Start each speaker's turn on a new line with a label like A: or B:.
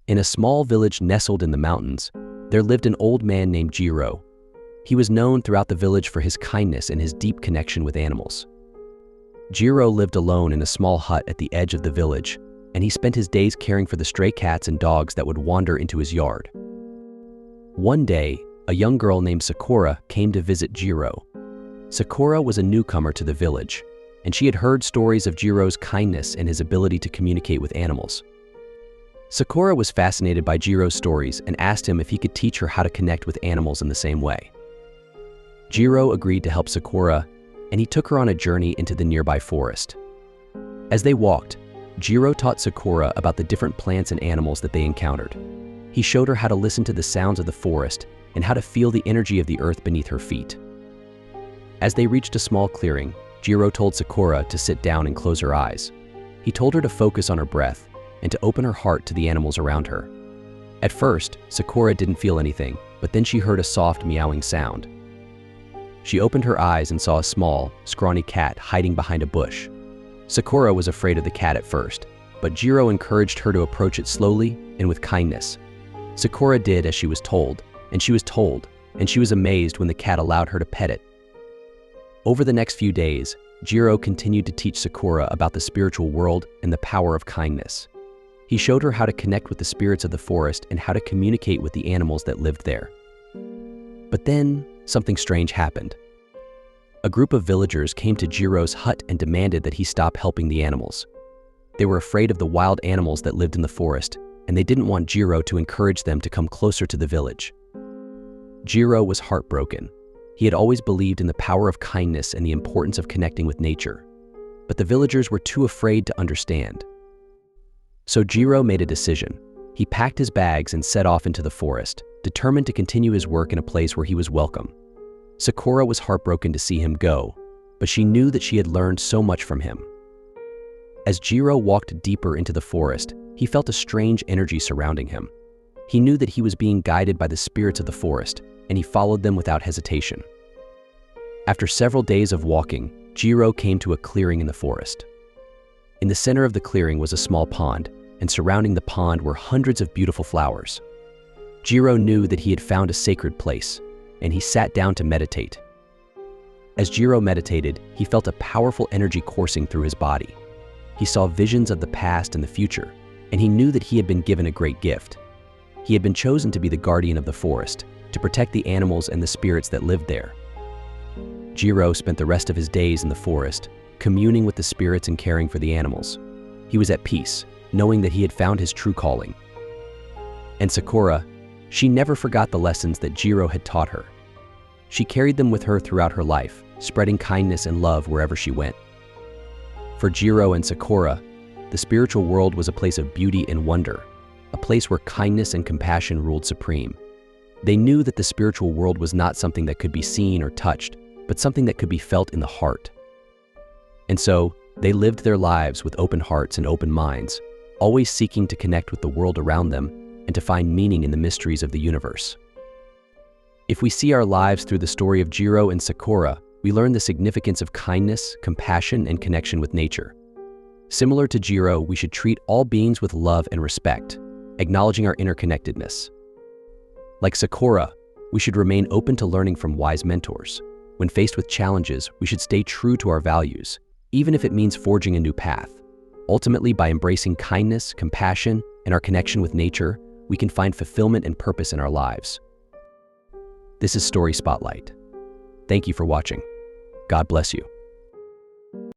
A: In a small village nestled in the mountains, there lived an old man named Jiro. He was known throughout the village for his kindness and his deep connection with animals. Jiro lived alone in a small hut at the edge of the village, and he spent his days caring for the stray cats and dogs that would wander into his yard. One day, a young girl named Sakura came to visit Jiro. Sakura was a newcomer to the village, and she had heard stories of Jiro's kindness and his ability to communicate with animals. Sakura was fascinated by Jiro's stories and asked him if he could teach her how to connect with animals in the same way. Jiro agreed to help Sakura, and he took her on a journey into the nearby forest. As they walked, Jiro taught Sakura about the different plants and animals that they encountered. He showed her how to listen to the sounds of the forest and how to feel the energy of the earth beneath her feet. As they reached a small clearing, Jiro told Sakura to sit down and close her eyes. He told her to focus on her breath and to open her heart to the animals around her. At first, Sakura didn't feel anything, but then she heard a soft meowing sound. She opened her eyes and saw a small, scrawny cat hiding behind a bush. Sakura was afraid of the cat at first, but Jiro encouraged her to approach it slowly and with kindness. Sakura did as she was told, and she was amazed when the cat allowed her to pet it. Over the next few days, Jiro continued to teach Sakura about the spiritual world and the power of kindness. He showed her how to connect with the spirits of the forest and how to communicate with the animals that lived there. But then, something strange happened. A group of villagers came to Jiro's hut and demanded that he stop helping the animals. They were afraid of the wild animals that lived in the forest, and they didn't want Jiro to encourage them to come closer to the village. Jiro was heartbroken. He had always believed in the power of kindness and the importance of connecting with nature, but the villagers were too afraid to understand. So Jiro made a decision. He packed his bags and set off into the forest, determined to continue his work in a place where he was welcome. Sakura was heartbroken to see him go, but she knew that she had learned so much from him. As Jiro walked deeper into the forest, he felt a strange energy surrounding him. He knew that he was being guided by the spirits of the forest, and he followed them without hesitation. After several days of walking, Jiro came to a clearing in the forest. In the center of the clearing was a small pond, and surrounding the pond were hundreds of beautiful flowers. Jiro knew that he had found a sacred place, and he sat down to meditate. As Jiro meditated, he felt a powerful energy coursing through his body. He saw visions of the past and the future, and he knew that he had been given a great gift. He had been chosen to be the guardian of the forest, to protect the animals and the spirits that lived there. Jiro spent the rest of his days in the forest, communing with the spirits and caring for the animals. He was at peace, knowing that he had found his true calling. And Sakura, she never forgot the lessons that Jiro had taught her. She carried them with her throughout her life, spreading kindness and love wherever she went. For Jiro and Sakura, the spiritual world was a place of beauty and wonder, a place where kindness and compassion ruled supreme. They knew that the spiritual world was not something that could be seen or touched, but something that could be felt in the heart. And so, they lived their lives with open hearts and open minds, always seeking to connect with the world around them and to find meaning in the mysteries of the universe. If we see our lives through the story of Jiro and Sakura, we learn the significance of kindness, compassion, and connection with nature. Similar to Jiro, we should treat all beings with love and respect, acknowledging our interconnectedness. Like Sakura, we should remain open to learning from wise mentors. When faced with challenges, we should stay true to our values, even if it means forging a new path. Ultimately, by embracing kindness, compassion, and our connection with nature, we can find fulfillment and purpose in our lives. This is Story Spotlight. Thank you for watching. God bless you.